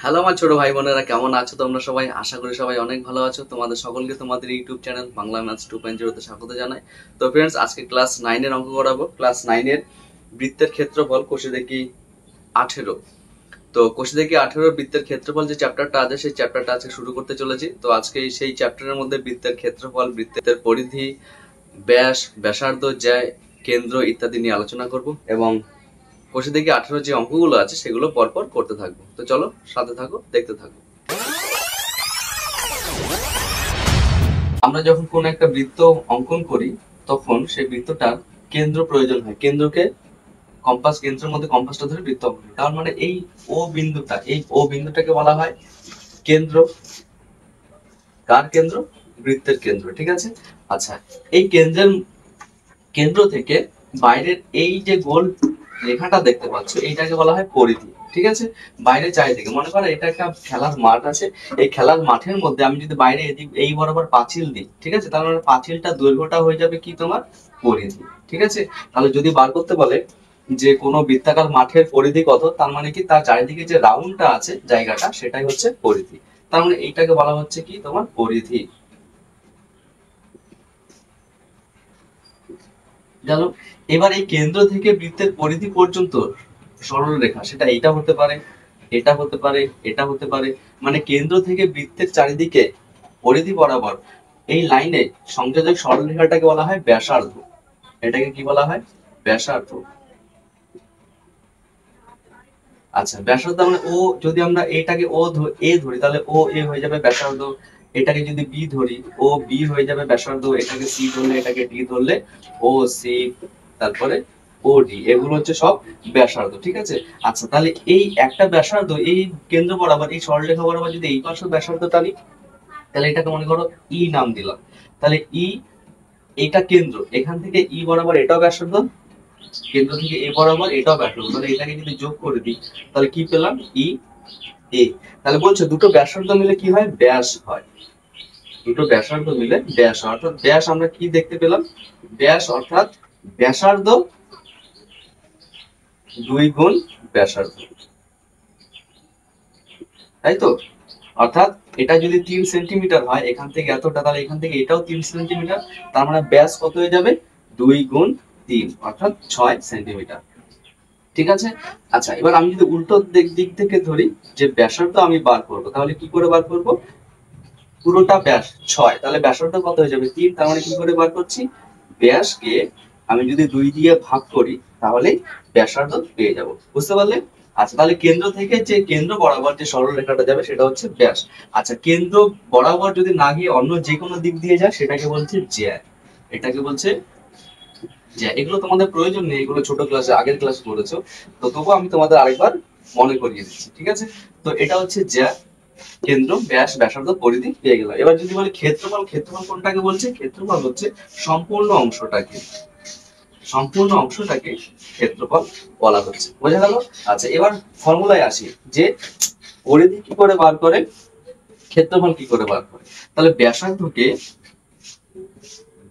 Hello আমার ছোট ভাই বোনেরা, কেমন আছো তোমরা সবাই? আশা করি সবাই অনেক ভালো আছো। তোমাদের সকলকে তোমাদের ইউটিউব চ্যানেল বাংলা ম্যাথস 2.0 তে স্বাগত জানাই। তো ফ্রেন্ডস, আজকে ক্লাস 9 এর অঙ্ক করাবো। ক্লাস 9 এর বৃত্তের ক্ষেত্রফল কোষে দেখি 18। তো কোষে দেখি 18 বৃত্তের ক্ষেত্রফল যে চ্যাপ্টারটা আছে সেই চ্যাপ্টারটা আজকে শুরু করতে চলেছি। তো আজকে সেই চ্যাপ্টারের মধ্যে বৃত্তের ক্ষেত্রফল, বৃত্তের পরিধি, ব্যাস, ব্যাসার্ধ, জ্যা, কেন্দ্র ইত্যাদি নিয়ে আলোচনা করব এবং কোষে দেখি 18 যে অঙ্কগুলো আছে সেগুলো পরপর করতে থাকবো। তো চলো সাথে থাকো, দেখতে থাকো। আমরা যখন কোন একটা বৃত্ত অঙ্কন করি তখন সেই বৃত্তটার কেন্দ্র প্রয়োজন হয়। কেন্দ্রকে কম্পাস, কেন্দ্রের মধ্যে কম্পাসটা ধরে বৃত্ত অঙ্কন করি। তার মানে এই ও বিন্দুটাকে বলা হয় কেন্দ্র। কার কেন্দ্র? বৃত্তের কেন্দ্র। ঠিক আছে। আচ্ছা, এই কেন্দ্র থেকে বাইরের এই যে গোল রেখাটা দেখতে পাচ্ছ এইটাকে বলা হয় পরিধি। ঠিক আছে। বাইরে চারিদিকে মনে করো এটা একটা খেলার মাঠ আছে। এই খেলার মাঠের মধ্যে আমি যদি বাইরে এদিক এই বরাবর পাঁচিল দিই, ঠিক আছে, তাহলে পাঁচিলটা দৈর্ঘ্যটা হয়ে যাবে কি তোমার পরিধি। ঠিক আছে। তাহলে যদি বার করতে বলে যে কোনো বৃত্তাকার মাঠের পরিধি কত, তার মানে কি তার চারিদিকে যে রাউন্ডটা আছে জায়গাটা সেটাই হচ্ছে পরিধি। তার মানে এইটাকে বলা হচ্ছে কি তোমার পরিধি। জানো, এবার এই কেন্দ্র থেকে বৃত্তের পরিধি পর্যন্ত সরল রেখা, সেটা এটা হতে পারে, এটা হতে পারে, এটা হতে পারে, মানে কেন্দ্র থেকে বৃত্তের চারিদিকে পরিধি বরাবর এই লাইনে সংযোজক সরল রেখাটাকে বলা হয় ব্যাসার্ধ। এটাকে কি বলা হয়? ব্যাসার্ধ। আচ্ছা, ব্যাসার্ধ মানে ও, যদি আমরা এটাকে এ ধরি তাহলে ও এ হয়ে যাবে ব্যাসার্ধ। এটাকে যদি বি ধরি, ও বি হয়ে যাবে ব্যাসার্ধ। এটাকে সি ধরলে, এটাকে ডি ধরলে ও সি, তারপরে ও ডি, এগুলো হচ্ছে সব ব্যাসার্ধ। ঠিক আছে। আচ্ছা, তাহলে এই একটা ব্যাসার্ধ এই কেন্দ্র বরাবর, এই সরলরেখা বরাবর যদি এই পাশে ব্যাসার্ধ টানি, তাহলে এটাকে মনে করো ই নাম দিলাম। তাহলে ই, এটা কেন্দ্র, এখান থেকে ই বরাবর এটাও ব্যাসার্ধ, কেন্দ্র থেকে এ বরাবর এটাও ব্যাসার্ধ। তাহলে এটাকে যদি যোগ করে দিই তাহলে কি পেলাম? ই এ। তাহলে বলছে দুটো ব্যাসার্ধ মিলে কি হয়? ব্যাস হয়। দুটো ব্যাসার্ধ মিলে ব্যাস হয়। অর্থাৎ ব্যাস আমরা কি দেখতে পেলাম? ব্যাস অর্থাৎ ব্যাসার্ধ 2 গুণ ব্যাসার্ধ, তাই তো? অর্থাৎ এটা যদি 3 সেন্টিমিটার হয় এখান থেকে এতটা, তাহলে এখান থেকে এটাও 3 সেন্টিমিটার। তার মানে ব্যাস কত হয়ে যাবে? 2 গুণ 3 অর্থাৎ 6 সেন্টিমিটার। ঠিক আছে। আচ্ছা, এবার আমি যদি উল্টো দিক থেকে ধরি যে ব্যাসার্ধ আমি বার করবো, তাহলে কি করে বার করব? পুরোটা ব্যাস 6, তাহলে ব্যাসার্ধ কত হয়ে যাবে? 3। তার মানে কি করে বার করছি? ব্যাসকে আমি যদি 2 দিয়ে ভাগ করি তাহলে ব্যাসার্ধ পেয়ে যাব। বুঝতে পারলে? আচ্ছা, তাহলে কেন্দ্র থেকে যে কেন্দ্র বরাবর যে সরল রেখাটা যাবে সেটা হচ্ছে ব্যাস। আচ্ছা, কেন্দ্র বরাবর যদি না গিয়ে অন্য যে কোনো দিক দিয়ে যায় সেটাকে বলছে জ্যা। এটাকে বলছে জ্যা। এগুলো তোমাদের প্রয়োজন নেই, এগুলো ছোট ক্লাসে, আগের ক্লাসে পড়েছো। তো তবুও আমি তোমাদের আরেকবার মনে করিয়ে দিচ্ছি। ঠিক আছে। তো এটা হচ্ছে জ্যা, কেন্দ্র, ব্যাস, ব্যাসার্ধ, পরিধি পেয়ে গেলাম। এবার যদি বলি ক্ষেত্রফল, ক্ষেত্রফল কোনটাকে বলছে? ক্ষেত্রফল হচ্ছে সম্পূর্ণ অংশটাকে, সম্পূর্ণ অংশটাকে ক্ষেত্রফল বলা হচ্ছে। বোঝা গেল? আচ্ছা, এবার ফর্মুলায় আসি যে পরিধি কি করে বার করে, ক্ষেত্রফল কি করে বার করে। তাহলে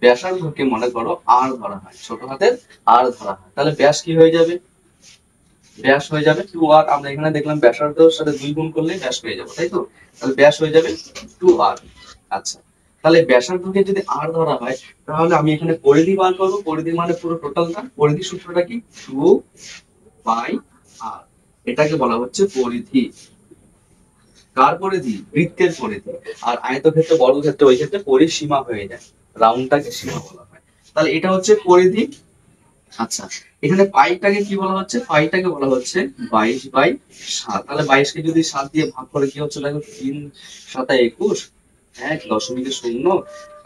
ব্যাসার্ধকে মনে করো আর ধরা হয়, ছোট হাতের আর ধরা হয়। তাহলে ব্যাস কি হয়ে যাবে? ব্যাস হয়ে যাবে 2r। আমরা এখানে দেখলাম ব্যাসার্ধের সাথে 2 গুণ করলে ব্যাস পেয়ে যাবো, তাই তো? তাহলে ব্যাস হয়ে যাবে 2r। আচ্ছা, তাহলে ব্যাসার্ধকে যদি r ধরা হয় তাহলে আমি এখানে পরিধি বার করব। পরিধি মানে পুরো টোটালটা। পরিধির সূত্রটা কি? 2 বাই r। এটাকে বলা হচ্ছে পরিধি। কার পরিধি? বৃত্তের পরিধি। আর আয়তক্ষেত্র, বর্গক্ষেত্র, ওই ক্ষেত্রে পরিসীমা হয়ে যায়, রাউন্ডটাকে সীমা বলা হয়। তাহলে এটা হচ্ছে পরিধি। আচ্ছা, এখানে পাইটাকে কি বলা হচ্ছে? পাইটাকে বলা হচ্ছে 22/7। তাহলে 22 কে যদি 7 দিয়ে ভাগ করে কি হচ্ছে দেখো, 3 7 21, 1.0,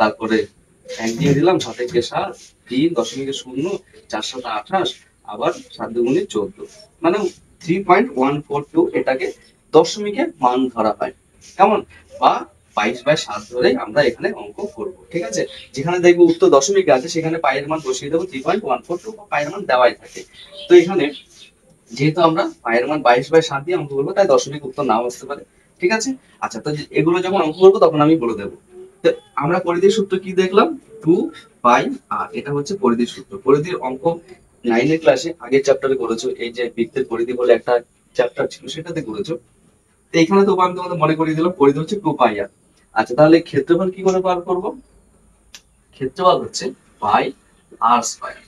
তারপরে 1 দিয়ে দিলাম, 7 একে 7, 3.0, 4 7 28, আবার 7 দুগুণে 14, মানে 3.142 এটাকে দশমিকে মান ধরা হয়। কেমন? বা 22/7 ধরে আমরা এখানে অঙ্ক করব। ঠিক আছে। যেখানে দেখবো উত্তর দশমিকে আছে সেখানে পায়ের মান বসিয়ে দেবো 3.142, বা পায়ের মান দেওয়াই থাকে। তো এখানে যেহেতু আমরা পায়ের মান 22/7 দিয়ে অঙ্ক করবো তাই দশমিক উত্তর নাও আসতে পারে। ঠিক আছে। আচ্ছা, তো এগুলো যখন অঙ্ক করবো তখন আমি বলে দেবো। তো আমরা পরিধির সূত্র কি দেখলাম? 2/r। এটা হচ্ছে পরিধির সূত্র। পরিধির অঙ্ক 9 এর ক্লাসে আগের চ্যাপ্টারে করেছো। এই যে বৃত্তের পরিধি বলে একটা চ্যাপ্টার ছিল সেটাতে করেছো। তো এখানে তো আমি তোমাদের মনে করিয়ে দিলাম পরিধি হচ্ছে 2 পাই আর। আচ্ছা তাহলে ক্ষেত্রফল কি করে বার করব? ক্ষেত্রফল হচ্ছে পাই আর স্কয়ার।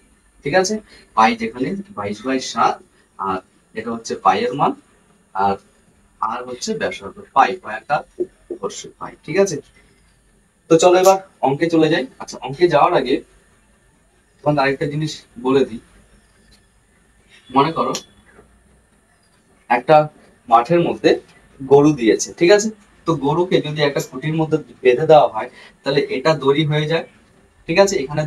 ঠিক আছে, পাই যেখানে 22/7, আর এটা হচ্ছে পাই এর মান, আর আর হচ্ছে ব্যাসার্ধ পাই, পাইটা অবশ্যই পাই। ঠিক আছে, তো চলো এবার অঙ্কে চলে যাই। আচ্ছা অঙ্কে যাওয়ার আগে তোমাদের আরেকটা জিনিস বলে দিই। মনে করো একটা মাঠের মধ্যে গরু দিয়েছে, ঠিক আছে, তো গরুকে যদি একটা খুঁটির মধ্যে বেঁধে দেওয়া হয় তাহলে এটা দড়ি হয়ে যায়। ঠিক আছে, এখানে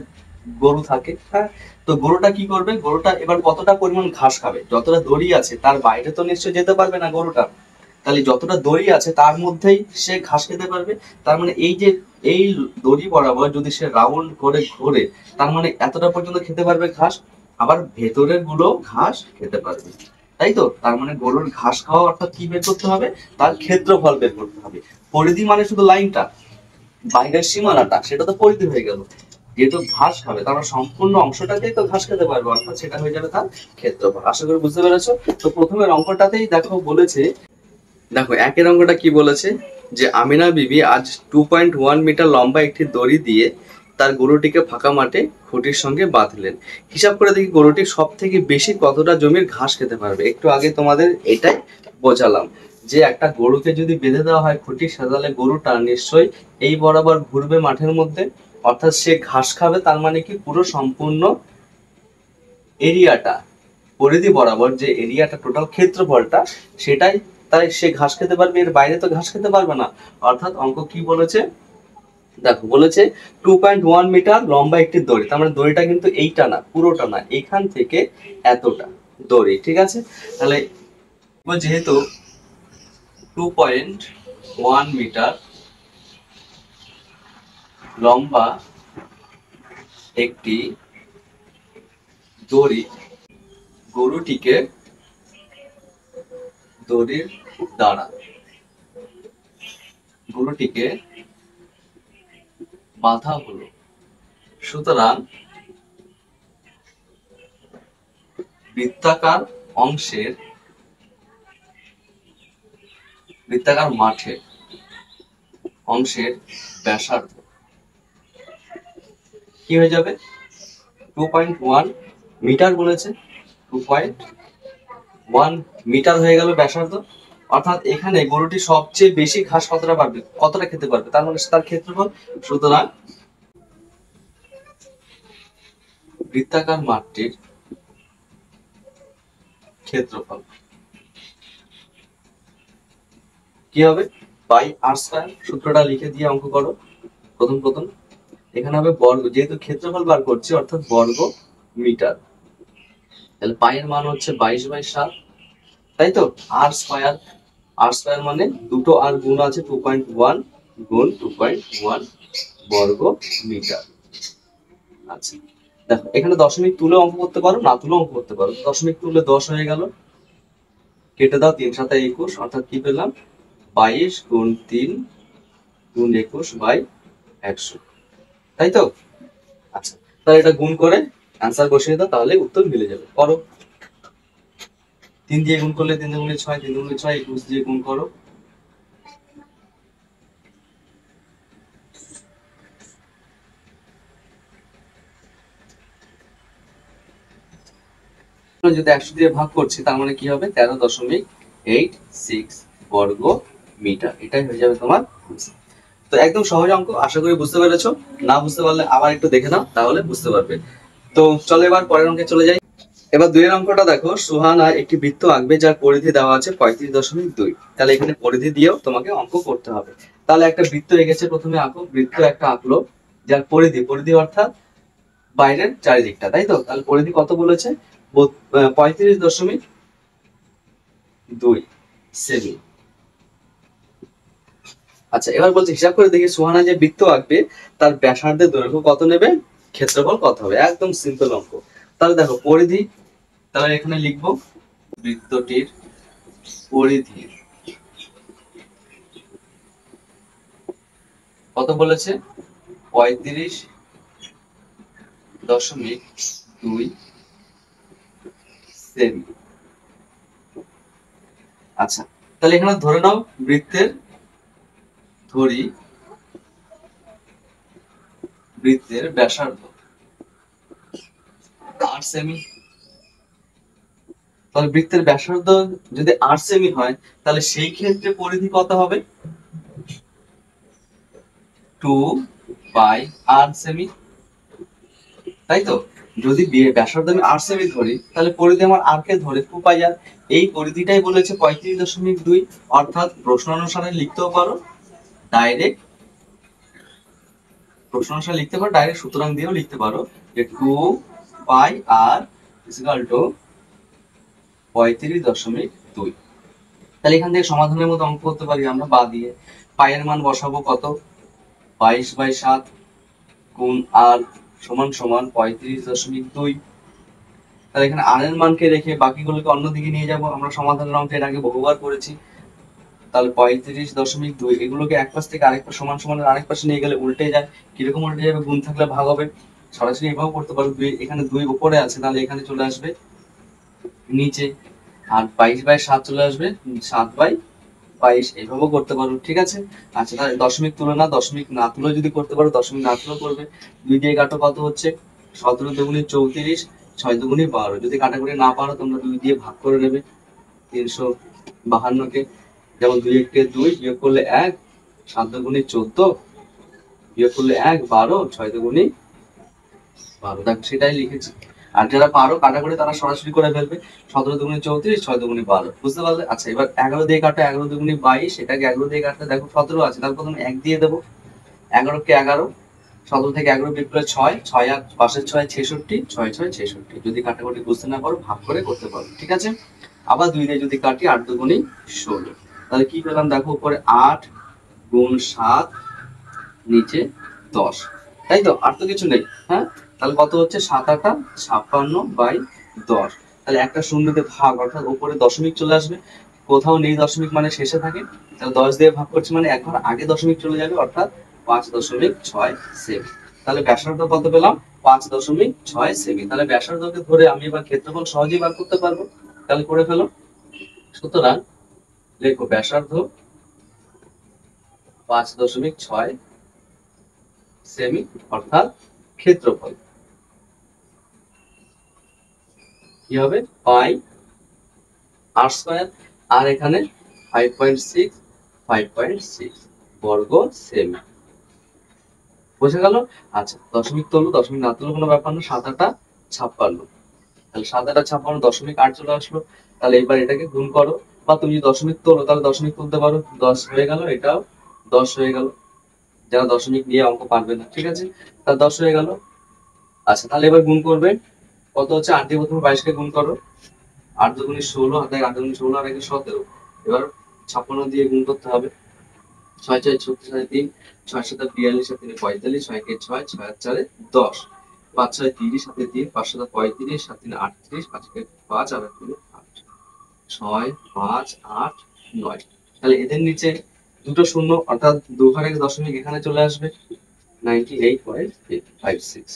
গরু থাকে, হ্যাঁ, তো গরুটা কি করবে? গরুটা এবার কতটা পরিমাণ ঘাস খাবে? যতটা দড়ি আছে তার বাইরে তো নিশ্চয়ই যেতে পারবে না গরুটা, তাহলে যতটা দড়ি আছে তার মধ্যেই সে ঘাস খেতে পারবে। তার মানে এই যে এই দড়ি বরাবর যদি সে রাউন্ড করে ঘোরে, তার মানে এতটা পর্যন্ত খেতে পারবে ঘাস, আবার ভেতরের গুলো ঘাস খেতে পারবে। তাই তো, তার মানে গরুর ঘাস খাওয়া অর্থাৎ কি বের করতে হবে? তার ক্ষেত্রফল বের করতে হবে। পরিধি মানে শুধু লাইনটা, বাইরের সীমানাটা, সেটা তো পরিধি হয়ে গেল। যেহেতু ঘাস খাবে তার মানে সম্পূর্ণ অংশটাতেই তো ঘাস খেতে পারবে, অর্থাৎ সেটা হয়ে যাবে তার ক্ষেত্রফল। আশা করি বুঝতে পেরেছো। তো প্রথমের অঙ্কটাতেই দেখো বলেছে, দেখো একের অঙ্কটা কি বলেছে, যে আমিনা বিবি আজ 2.1 মিটার লম্বা একটি দড়ি দিয়ে তার গরুটিকে ফাঁকা মাঠে খুঁটির সঙ্গে বাঁধলেন। হিসাব করে দেখি গরুটি সব থেকে বেশি কতটা জমির ঘাস খেতে পারবে। একটু আগে তোমাদের এটাই বোঝালাম, যে একটা গরুকে যদি বেঁধে দেওয়া হয় খুঁটির সাথে, তাহলে গরুটা নিশ্চয়ই এই বরাবর ঘুরবে মাঠের মধ্যে, অর্থাৎ সে ঘাস খাবে। তার মানে কি পুরো সম্পূর্ণ এরিয়াটা, পরিধি বরাবর যে এরিয়াটা, টোটাল ক্ষেত্রফলটা, সেটাই তাই সে ঘাস খেতে পারবে, এর বাইরে তো ঘাস খেতে পারবে না। অর্থাৎ অঙ্ক কি বলেছে, দেখো বলেছে 2.1 মিটার লম্বা একটি দড়ি, তার মানে দড়িটা কিন্তু এইটা না, পুরোটা না, এখান থেকে এতটা দড়ি। ঠিক আছে, তাহলে যেহেতু 2.1 মিটার লম্বা একটি দড়ি, গরুটিকে দড়ির দ্বারা গরুটিকে বাঁধা হলো, সুতরাং বৃত্তাকার অংশের, বৃত্তাকার মাঠে অংশের ব্যাসার্ধ কি হয়ে যাবে? 2.1 মিটার বলেছে, 2.1 মিটার হয়ে গেল ব্যাসার্ধ। অর্থাৎ এখানে গরুটি সবচেয়ে বেশি ঘাস কতটা পারবে, কতটা খেতে পারবে, তার মানে তার ক্ষেত্রফল। সুতরাং বৃত্তাকার মাঠটির ক্ষেত্রফল কি হবে? পাই আর স্কয়ার। সূত্রটা লিখে দিয়ে অঙ্ক করো। প্রথম এখানে হবে বর্গ, যেহেতু ক্ষেত্রফল বার করছি অর্থাৎ বর্গ মিটার, তাহলে পাই এর মান হচ্ছে 22/7, তাই তো। আর স্কয়ার, আর স্কয়ার মানে দুটো আর গুণ আছে, 2.1 গুণ 2.1 বর্গ মিটার। আচ্ছা দেখো এখানে দশমিক তুলে অঙ্ক করতে পারো, না তুলে অঙ্ক করতে পারো। দশমিক তুললে 10 হয়ে গেল, কেটে দাও, 3 7 21, অর্থাৎ কি পেলাম? 22 গুণ 3 গুণ 21/100, তাই তো। আচ্ছা তাহলে এটা গুণ করে অ্যান্সার বসিয়ে দাও, তাহলে উত্তর মিলে যাবে। করো, 3 দিয়ে গুণ করলে 3 দুগুণে 6, 3 দুগুণে 6, 21 দিয়ে গুণ করো। যদি 100 দিয়ে ভাগ করছি তার মানে কি হবে? 13.86 বর্গ মিটার, এটাই হয়ে যাবে তোমার answer। তো একদম সহজ অঙ্ক, আশা করি বুঝতে পেরেছো। না বুঝতে পারলে আবার একটু দেখে নাও, তাহলে বুঝতে পারবে। তো চলো এবার পরের অঙ্কে চলে যাই। এবার 2 এর অঙ্কটা দেখো, সুহানা একটি বৃত্ত আঁকবে যার পরিধি দেওয়া আছে 35.2। তাহলে এখানে পরিধি দিয়েও তোমাকে অঙ্ক করতে হবে। তাহলে একটা বৃত্ত এঁকেছে, প্রথমে আঁকো। বৃত্ত একটা আঁকলো যার পরিধি, পরিধি অর্থাৎ বাইরের চারিদিকটা, তাই তো। তাহলে পরিধি কত বলেছে? 35.2 সেমি। আচ্ছা এবার বলছে হিসাব করে দেখি সুহানা যে বৃত্ত আঁকবে তার ব্যাসার্ধের দৈর্ঘ্য কত নেবে, ক্ষেত্রফল কত হবে। একদম সিম্পল অঙ্ক। তাহলে দেখো পরিধি, তাহলে এখানে লিখবো বৃত্তটির পরিধি কত বলেছে? 35.2 সেমি। আচ্ছা তাহলে এখানে ধরে নাও বৃত্তের ব্যাসার্ধ 8 সেমি। তাহলে বৃত্তের ব্যাসার্ধ যদি 8 সেমি হয় তাহলে সেই ক্ষেত্রে পরিধি কত হবে? 2 পাই r সেমি, তাই তো? যদি ব্যাসার্ধ আমি 8 সেমি ধরি তাহলে পরিধি আমার r কে ধরে 2 পাই r। এই পরিধিটাই বলেছে 35.2। অর্থাৎ প্রশ্ন অনুসারে লিখতেও পারো ডাইরেক্ট, সুতরাং দিয়েও লিখতে পারো যে 2 পাই r ইকুয়াল টু 35.2। তাহলে এখান থেকে সমাধানের মতো অঙ্ক করতে পারি আমরা বা দিয়ে। পাই এর মান বসাবো কত? 22/7 গুণ r সমান সমান 35.2। তাহলে এখানে r এর মানকে রেখে বাকিগুলোকে অন্যদিকে নিয়ে যাব। আমরা সমাধানের অঙ্কে এর আগে বহুবার করেছি। তাহলে 35.2 এগুলোকে এক পাশ থেকে আরেক পাশ সমান সমানের আরেক পাশে নিয়ে গেলে উল্টে যায়। কিরকম উল্টে যাবে? গুণ থাকলে ভাগ হবে। সরাসরি এভাবে করতে পারো, এখানে 2 উপরে আছে তাহলে এখানে চলে আসবে নিচে, আর 22/7 চলে আসবে 7/22। এইভাবেও করতে পারো, ঠিক আছে। আচ্ছা, তাহলে দশমিক তুলে না, দশমিক না তুলে যদি করতে পারো, দশমিক না তুলেও করবে। 2 দিয়ে কাটো, কত হচ্ছে? 17 দুগুণে 34, 6 দুগুণে 12। যদি কাটাকুটি না পারো তোমরা 2 দিয়ে ভাগ করে নেবে 352 কে। যেমন 2 1 2, বিয়োগ করলে 1, 7 দুগুণে 14, বিয়োগ করলে 1, 12, 6 দুগুণে 12। দেখ সেটাই লিখেছি। আর যারা পারো কাটাকুটি তারা সরাসরি করে ফেলবে। 17 দুগুণে 34, 6 দুগুণে 12। বুঝতে পারলে? আচ্ছা, এবার 11 দিয়ে কাটো, 11 দুগুণে 22। এটাকে 11 দিয়ে কাটলে দেখো 17 আছে, তার প্রথমে 1 দিয়ে দেবো। 11 কে 11, 17 থেকে 11 বিয়োগ করলে 6, 6 আর 5 এর 6 66, 6 6 66। যদি কাটাকুটি বুঝতে না পারো ভাগ করে করতে পারো, ঠিক আছে। আবার 2 দিয়ে যদি কাটি, 8 দুগুণে 16। তাহলে কি পেলাম দেখো, উপরে 8 গুণ 7, নিচে 10, তাই তো? আর তো কিছু নেই। হ্যাঁ, তাহলে কত হচ্ছে? 7 8 56/10। তাহলে একটা শূন্যতে ভাগ, অর্থাৎ উপরে দশমিক চলে আসবে। কোথাও নেই দশমিক মানে শেষে থাকে। তাহলে 10 দিয়ে ভাগ করছি মানে একবার আগে দশমিক চলে যাবে, অর্থাৎ 5.6 সেমি। তাহলে ব্যাসার্ধ কত পেলাম? 5.6 সেমি। তাহলে ব্যাসার্ধকে ধরে আমি এবার ক্ষেত্রফল সহজেই বার করতে পারবো। তাহলে করে ফেলো। সুতরাং লেখো ব্যাসার্ধ 5.6 সেমি, অর্থাৎ ক্ষেত্রফল কি হবে? পাই r স্কয়ার, আর এখানে 5.6 বর্গ সেমি। বোঝা গেল? আচ্ছা, দশমিক তুলবো, দশমিক না তুলবো কোনো ব্যাপার না। 7 8 56, তাহলে 7 8 56, দশমিক 8 চলে আসলো। তাহলে এবার এটাকে গুণ করো, বা তুমি যদি দশমিক তোলো তাহলে দশমিক তুলতে পারো। 10 হয়ে গেল, এটাও 10 হয়ে গেল। যারা দশমিক নিয়ে অঙ্ক পারবে না, ঠিক আছে, তাহলে 10 হয়ে গেল। আচ্ছা, তাহলে এবার গুণ করবে। কত হচ্ছে? 8 দিয়ে প্রথমে 22 কে গুণ করো। 8 দুগুণে 16, হাতে 8 দুগুণে 16 আর 17। এবার 56 দিয়ে গুণ করতে হবে। 6 6 36 3, 6 7 42, 7 3 45, 6 1 6, 6 আর 4 10, 5 6 30, 7 3 5 7 35, 7 3 38, 5 1 5 আর 2 8, 6 5 8 9। তাহলে এদের নিচে দুটো শূন্য, অর্থাৎ দু ঘরের দশমিক এখানে চলে আসবে 98.56।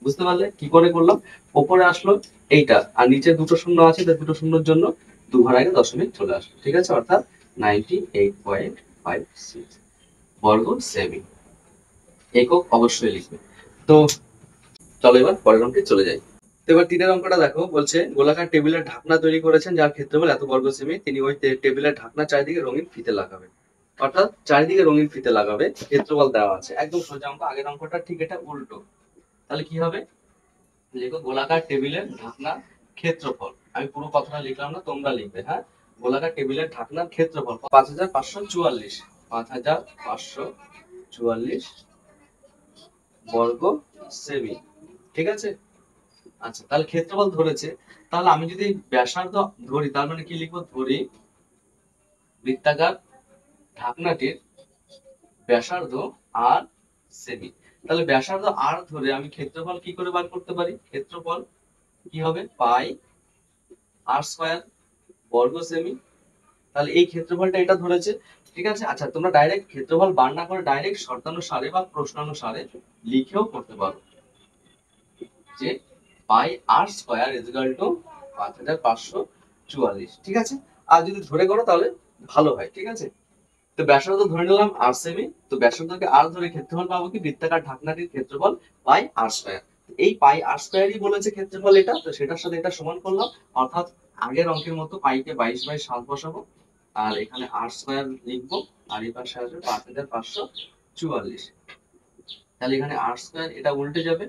বুঝতে পারলে কি করে করলাম? উপরে আসলো এইটা, আর নিচে দুটো শূন্য আছে, তাই দুটো শূন্যর জন্য দু ঘর আগে দশমিক চলে আসবে, ঠিক আছে। অর্থাৎ 98.56 বর্গ সেমি। একক অবশ্যই লিখবে। তো চলো এবার পরের অঙ্কে চলে যাই। তো এবার 3 এর অঙ্কটা দেখো, বলছে গোলাকার টেবিলের ঢাকনা তৈরি করেছেন যার ক্ষেত্রফল এত বর্গ সেমি। তিনি ওই টেবিলের ঢাকনা চারিদিকে রঙিন ফিতে লাগাবেন। অর্থাৎ চারিদিকে রঙিন ফিতে লাগাবে, ক্ষেত্রফল দেওয়া আছে। একদম সোজা অঙ্ক। আগের অঙ্কটা ঠিক এটা উল্টো। তাহলে কি হবে? লিখো গোলাকার টেবিলের ঢাকনার ক্ষেত্রফল। আমি পুরো কথাটা লিখলাম না, তোমরা লিখবে। হ্যাঁ, গোলাকার টেবিলের ঢাকনার ক্ষেত্রফল 5544, 5544 বর্গ সেমি, ঠিক আছে। আচ্ছা, তাহলে ক্ষেত্রফল ধরেছে। তাহলে আমি যদি ব্যাসার্ধ ধরি, তার মানে কি লিখবো? ধরি বৃত্তাকার ঢাকনাটির ব্যাসার্ধ আর সেমি। তাহলে ব্যাসার্ধ আর ধরে আমি ক্ষেত্রফল কি করে বার করতে পারি? ক্ষেত্রফল কি হবে? পাই আর স্কয়ার বর্গ সেমি। তাহলে এই ক্ষেত্রফলটা এটা ধরেছে, ঠিক আছে। আচ্ছা, তোমরা ডাইরেক্ট ক্ষেত্রফল বার না করে ডাইরেক্ট শর্তানুসারে বা প্রশ্নানুসারে লিখেও করতে পারো যে পাই আর স্কয়ার ইকুয়াল টু 5544, ঠিক আছে। আর যদি ধরে করো তাহলে ভালো হয়, ঠিক আছে। তো ব্যাসার্ধ ধরে নিলাম আর সেমি, তো ব্যাসার্ধকে আর ধরে ক্ষেত্রফল পাবো কি, বৃত্তাকার ঢাকনাটির ক্ষেত্রফল পাই আর স্কয়ার। এই পাই আর স্কয়ারই বলেছে ক্ষেত্রফল এটা, তো সেটার সাথে এটা সমান করলাম, অর্থাৎ আগের অঙ্কের মতো পাইকে 22/7 বসাবো, আর এখানে আর স্কয়ার লিখবো, আর এই পাশে আসবে 5544। তাহলে এখানে আর স্কয়ার এটা উল্টে যাবে,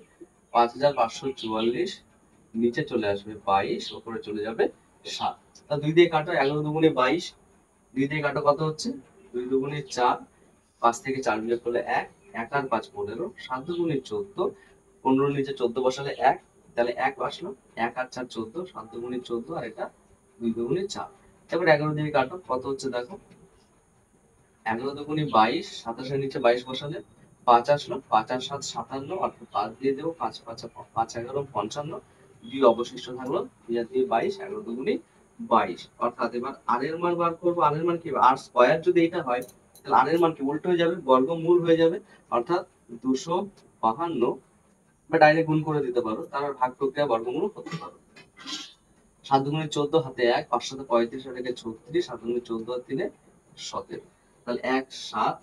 5544 নিচে চলে আসবে 22, উপরে চলে যাবে 7। তা 2 দিয়ে কাটো, 11 দুগুণে 22, 2 দিয়ে কাটো কত হচ্ছে, 2 দুগুণে 4, 5 থেকে 4 বিয়োগ করলে 1, 1 আর 5 15, 7 দুগুণে 14, 15 নিচে 14 বসালে 1, তাহলে 1 আসলো, 1 আর 4 14, 7 দুগুণে 14, আর এটা 2 দুগুণে 4। এবার 11 দিয়ে কাটো কত হচ্ছে দেখো, 11 দুগুণে 22, 27 এর নিচে 22 বসালে 5 আসলো, 5 আর 7 57, অর্থাৎ 5 দিয়ে দেবো, 5 5 5 11 55, 2 অবশিষ্ট থাকলো, 2 আর 2 22, 11 দুগুণে 22। অর্থাৎ এবার আর এর মান বার করবো, আর এর মান কি, আর স্কয়ার যদি এটা হয় তাহলে আর এর মান কি উল্টো হয়ে যাবে, বর্গমূল হয়ে যাবে, অর্থাৎ 252, বা ডাইরেক্ট গুণ করে দিতে পারো, তারপর ভাগ প্রক্রিয়া বর্গমূল করতে পারো। 7 দুগুণে 14, হাতে 1, 5 সাথে 35, আর 36, 7 দুগুণে 14 আর 3 17, তাহলে 1 7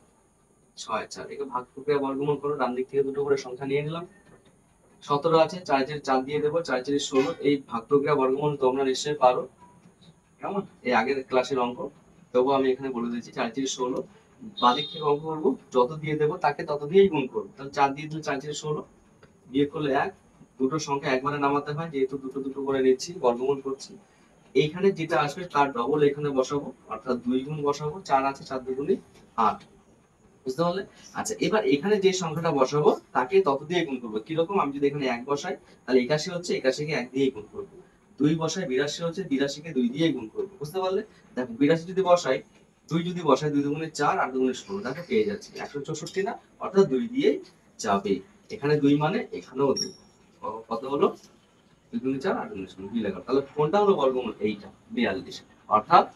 6 4, একে ভাগ প্রক্রিয়া বর্গমূল করো, ডান দিক থেকে দুটো করে সংখ্যা নিয়ে নিলাম। 17 আছে, 4 4 4 দিয়ে দেবো, 4 4 16, এই ভাগ প্রক্রিয়া বর্গমূল তোমরা নিশ্চয়ই পারো, কেমন, এই আগের ক্লাসের অঙ্ক, তবুও আমি এখানে বলে দিচ্ছি, 4 4 16, বাদিক থেকে অঙ্ক করবো, যত দিয়ে দেবো তাকে তত দিয়েই গুণ করবো, তাহলে 4 দিয়ে দিলে 4 4 16, বিয়োগ করলে 1, দুটো সংখ্যা একবারে নামাতে হয়, যেহেতু দুটো দুটো করে নিচ্ছি, বর্গমূল করছি, এইখানে যেটা আসবে তার ডবল এখানে বসাবো, অর্থাৎ 2 গুণ বসাবো, 4 আছে, 4 দুগুণে 8, বুঝতে পারলে। আচ্ছা, এবার এখানে যে সংখ্যাটা বসাবো তাকে তত দিয়ে গুণ করবো, কিরকম, আমি যদি এখানে 1 বসাই তাহলে 81 হচ্ছে, 81 কে 1 দিয়ে গুণ করবো, 2 বসাই 82 হচ্ছে, 82 কে 2 দিয়ে গুণ করবো, বুঝতে পারলে। দেখো 82 যদি বসাই, 2 যদি বসাই, 2 দুগুণে 4, 8 দুগুণে 16, দেখো পেয়ে যাচ্ছি 164 না, অর্থাৎ 2 দিয়ে যাবে, এখানে 2 মানে এখানেও 2, কত হলো, 2 দুগুণে 4, 8 দুগুণে 16, 2 লেখা, তাহলে কোনটা হলো বর্গমূল, এইটা 42, অর্থাৎ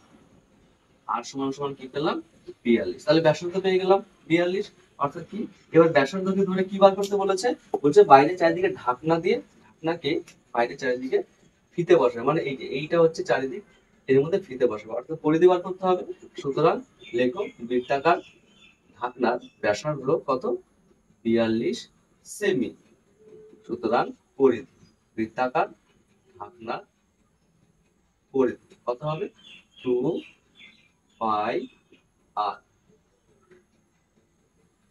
আর সমান সমান কি পেলাম, 42। তাহলে ব্যাসার্ধ পেয়ে গেলাম 42, অর্থাৎ কি, এবার ব্যাসার্ধকে ধরে কি বার করতে বলেছে, বলছে বাইরে চারিদিকে ঢাকনা দিয়ে, ঢাকনাকে বাইরে চারিদিকে ফিতে বসাবে, মানে এই যে এইটা হচ্ছে চারিদিক, এর মধ্যে ফিতে বসাবে, অর্থাৎ পরিধি বার করতে হবে। সুতরাং লেখো বৃত্তাকার ঢাকনার ব্যাসার্ধ কত, 42 সেমি। সুতরাং পরিধি, বৃত্তাকার ঢাকনার পরিধি কত হবে, 2 পাই আর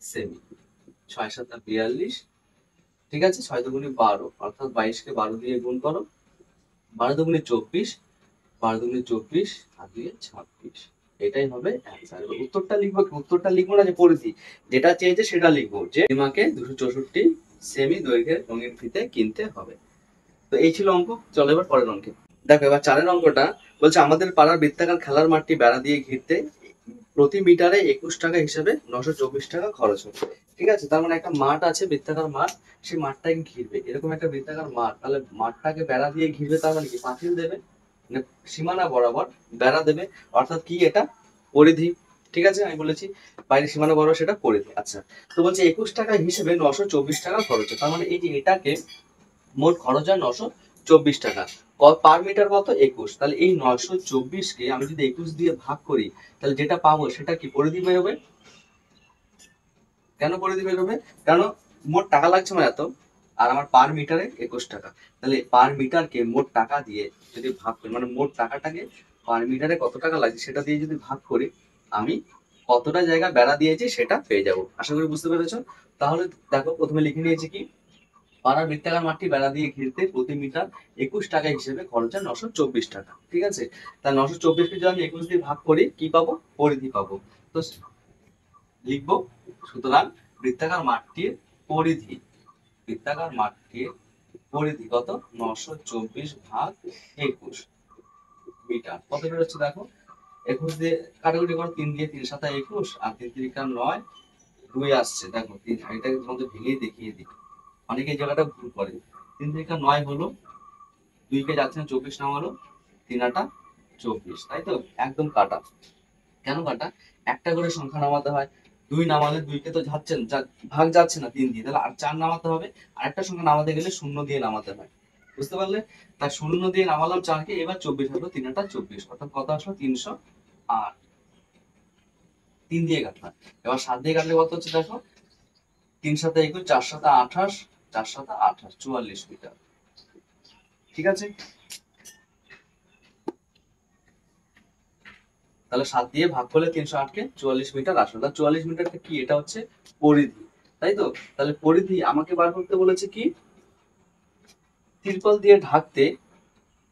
সেমি, 6 7 42, ঠিক আছে, 6 দুগুণে 12, অর্থাৎ 22 কে 12 দিয়ে গুণ করো, 12 দুগুণে 24, 12 দুগুণে 24, আর 2 26, এটাই হবে অ্যান্সার। এবার উত্তরটা লিখবো কি, উত্তরটা লিখবো না যে পরিধি, যেটা চেয়েছে সেটা লিখবো, যে আমাকে 264 সেমি দৈর্ঘ্যের রঙিন ফিতে কিনতে হবে। তো এই ছিল অঙ্ক, চলো এবার পরের অঙ্কে। দেখো এবার 4 অঙ্কটা বলছে, আমাদের পাড়ার বৃত্তাকার খেলার মাঠটি বেড়া দিয়ে ঘিরতে প্রতি মিটারে 21 টাকা হিসেবে 924 টাকা খরচ হচ্ছে। ঠিক আছে, তার মানে একটা মাঠ আছে, বৃত্তাকার মাঠ, সেই মাঠটাকে ঘিরবে, এরকম একটা বৃত্তাকার মাঠ, তাহলে মাঠটাকে বেড়া দিয়ে ঘিরবে, তার মানে কি পাঁচিল দেবে, মানে সীমানা বরাবর বেড়া দেবে, অর্থাৎ কি এটা পরিধি, ঠিক আছে, আমি বলেছি বাইরের সীমানা বরাবর সেটা পরিধি। আচ্ছা, তো বলছে 21 টাকা হিসেবে 924 টাকা খরচ হয়, তার মানে এই যে এটাকে মোট খরচ হয় 924 টাকা, পার মিটার কত 21, তাহলে এই 924 কে আমি যদি 21 দিয়ে ভাগ করি, তাহলে যেটা পাবো সেটা কি পরিধি বেরোবে। কেন পরিধি বেরোবে, কারণ মোট টাকা লাগছে আমার এত, আর আমার পার মিটারে 21 টাকা, তাহলে পার মিটারকে মোট টাকা দিয়ে যদি ভাগ করি, মানে মোট টাকাটাকে পার মিটারে কত টাকা লাগছে সেটা দিয়ে যদি ভাগ করি, আমি কতটা জায়গা বেড়া দিয়েছি সেটা পেয়ে যাবো। আশা করি বুঝতে পেরেছো। তাহলে দেখো প্রথমে লিখে নিয়েছি কি, পাড়ার বৃত্তাকার মাঠটি বেড়া দিয়ে ঘিরতে প্রতি মিটার 21 টাকা হিসেবে খরচ হয় 924 টাকা, ঠিক আছে। তা 924 কে যদি আমি 21 দিয়ে ভাগ করি কি পাবো, পরিধি পাবো। তো লিখবো, সুতরাং বৃত্তাকার মাঠটির পরিধি, বৃত্তাকার মাঠটির পরিধি কত, 924 ভাগ 21 মিটার, কত বেরোচ্ছে দেখো, 21 দিয়ে কাটাকুটি করো, 3 দিয়ে 3 7 21, আর 3 3 9, 2 আসছে, দেখো এটাকে তোমাদের ভেঙে দেখিয়ে দিই, অনেকে এই জায়গাটা ভুল করে, 3 থেকে 9 হলো, 2 কে যাচ্ছে না, 24 নামালো, 3 8 24, তাই তো, একদম কাটা। কেন কাটা, একটা করে সংখ্যা নামাতে হয়, 2 নামালে 2 কে তো যাচ্ছে না, ভাগ যাচ্ছে না 3 দিয়ে, তাহলে আর 4 নামাতে হবে, আর একটা সংখ্যা নামাতে গেলে 0 দিয়ে নামাতে হয়, বুঝতে পারলে। তাই 0 দিয়ে নামালাম 4 কে, এবার 24 হলো, 3 8 24, অর্থাৎ কত আসলো 308। 3 দিয়ে কাটলাম। এবার 7 দিয়ে কাটলে কত হচ্ছে দেখো, 3 7 21, 4 7 28, 4 7 28, 44 মিটার। ঠিক আছে, তাহলে 7 দিয়ে ভাগ করলে 308 কে 44 মিটার আসবে। তাহলে 44 মিটারটা কি, এটা হচ্ছে পরিধি, তাই তো? তাহলে পরিধি আমাকে বার করতে বলেছে কি, ত্রিপল দিয়ে ঢাকতে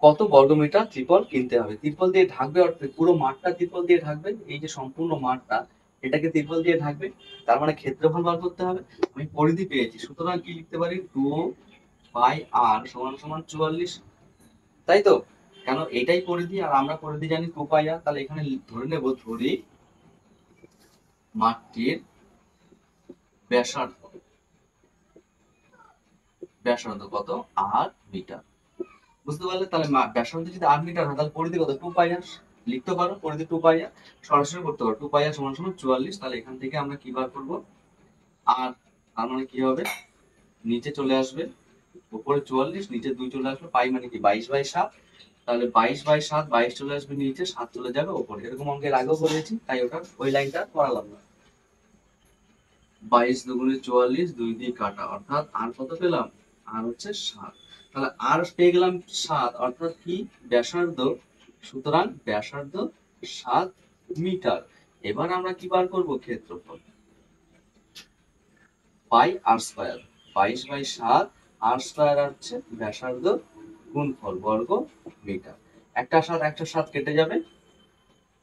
কত বর্গমিটার ত্রিপল কিনতে হবে। ত্রিপল দিয়ে ঢাকবে অর্থে পুরো মাঠটা ত্রিপল দিয়ে ঢাকবে, এই যে সম্পূর্ণ মাঠটা এটাকে ত্রিপল দিয়ে ঢাকবে, তার মানে ক্ষেত্রফল বার করতে হবে। আমি পরিধি পেয়েছি, সুতরাং কি লিখতে পারি, 2 বাই r সমান সমান 44, তাই তো? কেন, এটাই পরিধি আর আমরা পরিধি জানি 2 পাই r। তাহলে এখানে ধরে নেব, ধরি মাঠটির ব্যাসার্ধ, ব্যাসার্ধ কত, r মিটার। বুঝতে পারলে? তাহলে ব্যাসার্ধ যদি 8 মিটার হয় তাহলে পরিধি কত, 2 পাই r। লিখতে পারো পরিধি 2 পাই r, সরাসরি করতে পারো 2 পাই r সমান সমান 44। তাহলে এখান থেকে আমরা কি বার করব, r, তার মানে কি হবে, নিচে চলে আসবে, উপরে 44 নিচে 2 চলে আসবে, পাই মানে কি 22/7। তাহলে 22/7, 22 চলে আসবে নিচে, 7 চলে যাবে উপরে। এরকম অঙ্কের আগেও করেছি, তাই ওটা ওই লাইনটা করালাম না। 22 দুগুণে 44, 2 দিয়ে কাটা, অর্থাৎ আর কত পেলাম, আর হচ্ছে 7। তাহলে আর পেয়ে গেলাম 7, অর্থাৎ কি, ব্যাসার্ধ, সুতরাং ব্যাসার্ধ 7 মিটার। এবার আমরা কি বার করব, ক্ষেত্রফল, পাই আর স্কয়ার, 22/7 আর স্কয়ার হচ্ছে ব্যাসার্ধ গুণফল বর্গ মিটার। একটা 7 কেটে যাবে,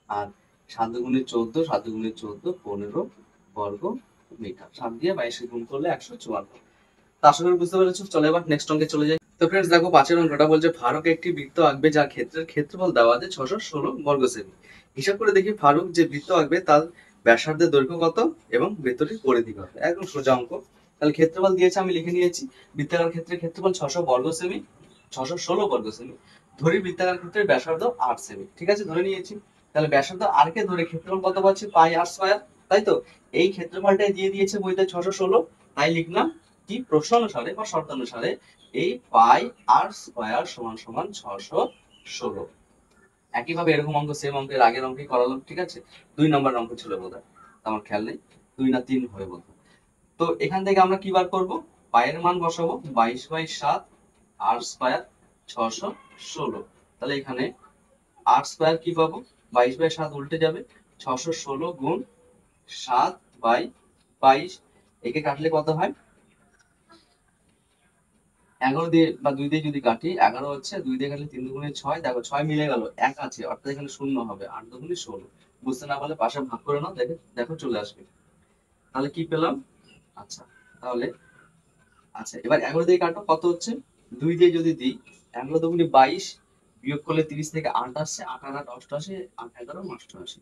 আর 7 দুগুণে 14, 7 দুগুণে 14, 15 বর্গ মিটার। 7 দিয়ে 22 গুণ করলে 154। তো আশা করি বুঝতে পেরেছো। চলো এবার নেক্সট অঙ্কে চলে যাই। তো ফ্রেন্ডস দেখো 5 এর অঙ্কটা বলছে, ফারুক একটি বৃত্ত আঁকবে যার ক্ষেত্রের ক্ষেত্রফল দেওয়া আছে 616 বর্গ সেমি। হিসাব করে দেখি ফারুক যে বৃত্ত আঁকবে তার ব্যাসার্ধের দৈর্ঘ্য কত এবং বৃত্তটির পরিধি কত। একদম সোজা অঙ্ক। তাহলে ক্ষেত্রফল দিয়েছে, আমি লিখে নিয়েছি, বৃত্তাকার ক্ষেত্রের ক্ষেত্রফল 600 বর্গ সেমি, 616 বর্গ সেমি। ধরি বৃত্তাকার ক্ষেত্রের ব্যাসার্ধ 8 সেমি। ঠিক আছে, ধরে নিয়েছি। তাহলে ব্যাসার্ধ আর কে ধরে ক্ষেত্রফল কত পাচ্ছি, পাই আর স্কয়ার, তাই তো? এই ক্ষেত্রফলটাই দিয়ে দিয়েছে বইতে 616, তাই লিখলাম কি, প্রশ্ন অনুসারে বা শর্ত অনুসারে এই পাই আর স্কয়ার সমান সমান 616। একইভাবে এরকম অঙ্ক, সেম অঙ্কের আগের অঙ্কে করালাম। ঠিক আছে, 2 নম্বর অঙ্ক ছিল বোধহয়, আমার খেয়াল নেই, 2 না 3 হবে বোধহয়। তো এখান থেকে আমরা কি বার করব, পায়ের মান বসাবো, 22/7 আর স্কয়ার 616। তাহলে এখানে আর স্কয়ার কি পাবো, 22/7 উল্টে যাবে, 616 গুণ 7/22। একে কাটলে কত হয়, 11 দিয়ে বা 2 দিয়ে যদি কাটি 11 হচ্ছে, 2 দিয়ে কাটলে 3 দুগুণে 6, দেখো 6 মিলে গেল, 1 আছে, অর্থাৎ এখানে 0 হবে, 8 দুগুণে 16। বুঝতে না পারলে পাশে ভাগ করে নাও, দেখো দেখো চলে আসবে। তাহলে কি পেলাম, আচ্ছা, তাহলে আচ্ছা এবার 11 দিয়ে কাটো, কত হচ্ছে, 2 দিয়ে যদি দিই, 11 দুগুণে 22, বিয়োগ করলে 30 থেকে 8 আসছে, 8 আর 8 88, 8 11 88।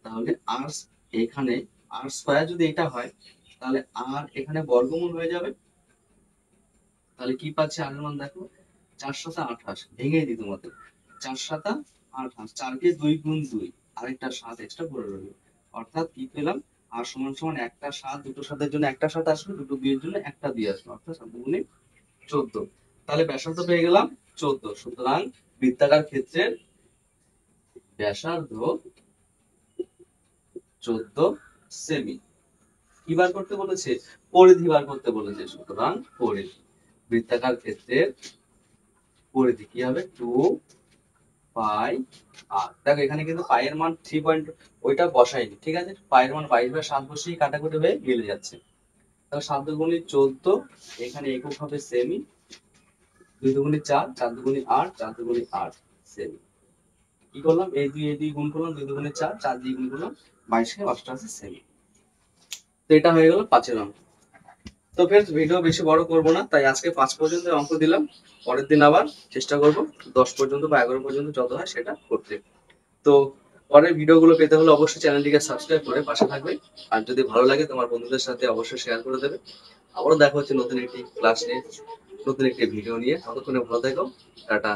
তাহলে আর এখানে আর স্কয়ার যদি এটা হয়, তাহলে আর এখানে বর্গমূল হয়ে যাবে। তাহলে কি পাচ্ছি, আর এর মান দেখো, 4 7 28, ভেঙে দিই তোমাদের, 4 7 28, 4 কে 2 গুণ 2, আরেকটা 7 এক্সট্রা পড়ে রইল, অর্থাৎ কি পেলাম, আর সমান সমান একটা 7, দুটো 7 এর জন্য একটা 7 আসবে, দুটো 2 এর জন্য একটা 2 আসবে, অর্থাৎ 7 গুণে 14। তাহলে ব্যাসার্ধ পেয়ে গেলাম 14। সুতরাং বৃত্তাকার ক্ষেত্রের ব্যাসার্ধ 14 সেমি। কি বার করতে বলেছে, পরিধি বার করতে বলেছে। সুতরাং পরিধি, বৃত্তাকার ক্ষেত্রের পরিধি কি হবে, 2 পাই আর, দেখো এখানে কিন্তু পায়ের মান 3 পয়েন্ট, ওইটা বসাইনি। ঠিক আছে, পায়ের মান 22/7 বসিয়ে কাটাকুটি হয়ে মিলে যাচ্ছে। তাহলে 7 দুগুণে 14, এখানে একক হবে সেমি, 2 দুগুণে 4, 4 দুগুণে 8, 4 দুগুণে 8 সেমি। কি করলাম, এই দুই গুণ করলাম, 2 দুগুণে 4, 4 দিয়ে গুণ করলাম, 22 কে 88 সেমি। তো এটা হয়ে গেল 5 এর অঙ্ক। তো ফ্রেন্ডস ভিডিও বেশি বড় করব না, তাই আজকে 5 পর্যন্ত অঙ্ক দিলাম। পরের দিন আবার চেষ্টা করব 10 পর্যন্ত বা 11 পর্যন্ত যত হয় সেটা করতে। তো পরের ভিডিওগুলো পেতে হলে অবশ্যই চ্যানেলটিকে সাবস্ক্রাইব করে পাশে থাকবে। আর যদি ভালো লাগে তোমার বন্ধুদের সাথে অবশ্যই শেয়ার করে দেবে। আবারও দেখা হচ্ছে নতুন একটি ক্লাস নিয়ে, নতুন একটি ভিডিও নিয়ে। ততক্ষণে ভালো থেকো, টাটা।